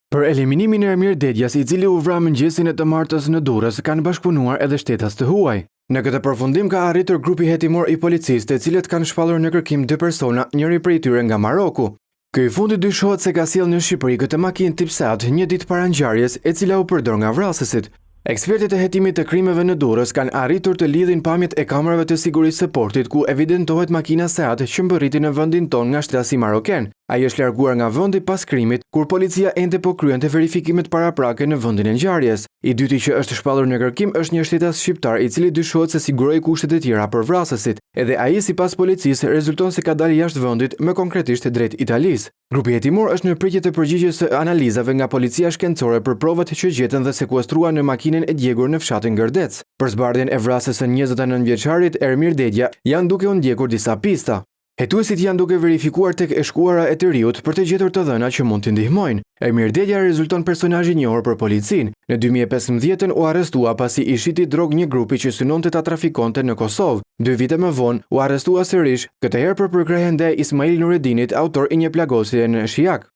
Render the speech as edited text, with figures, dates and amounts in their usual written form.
Për eliminimin e Ermir Dedjas, i cili u vra mëngjesin e të martës në Durrës, kanë bashkëpunuar edhe shtetas të huaj. Në këtë përfundim ka arritur grupi hetimor i policisë, të cilët kanë shpallur në kërkim 2 persona, njëri prej tyre nga Maroku. Ky fundi dyshohet se ka sjellë në Shqipëri këtë makinë tip Seat një ditë para ngjarjes, e cila u përdor nga vrasësit. Ekspertët e hetimit të krimeve në Durrës kanë arritur të lidhin pamjet e kamerave të sigurisë së portit ku evidentohet makina Seat që mbërriti në vendin tonë nga shtasi maroken. Ai është larguar nga vendi pas krimit, kur policia ende po kryente verifikimet paraprake në vendin e ngjarjes. I dyti që është shpallur në kërkim është një shtetas shqiptar i cili dyshohet se siguroi kushtet e tjera për vrasësit. Edhe ai sipas policisë rezulton se ka dalë jashtë vendit, më konkretisht drejt Italisë. Grupi hetimor është në pritje të përgjigjes së analizave nga policia shkencore për provat që gjetën dhe sekuestruan në makinën e djegur në fshatin Gërdec. Për zbardhjen e vrasjes së 29 vjeçarit Ermir Dedja janë duke u ndjekur disa pista. Hetuesit janë duke verifikuar tek e shkuara e të riut për të gjetur të dhëna që mund t'i ndihmojnë. Ermir Dedja rezulton personazh i njohur për policinë. Në 2015 u arrestua pasi i shiti drogë një grupi që synonte ta trafikonte në Kosovë. 2 vite më vonë u arrestua sërish, këtë herë për përkrahjen ndaj Ismail Nuredinit, autor i një plagosjeje në Shijak.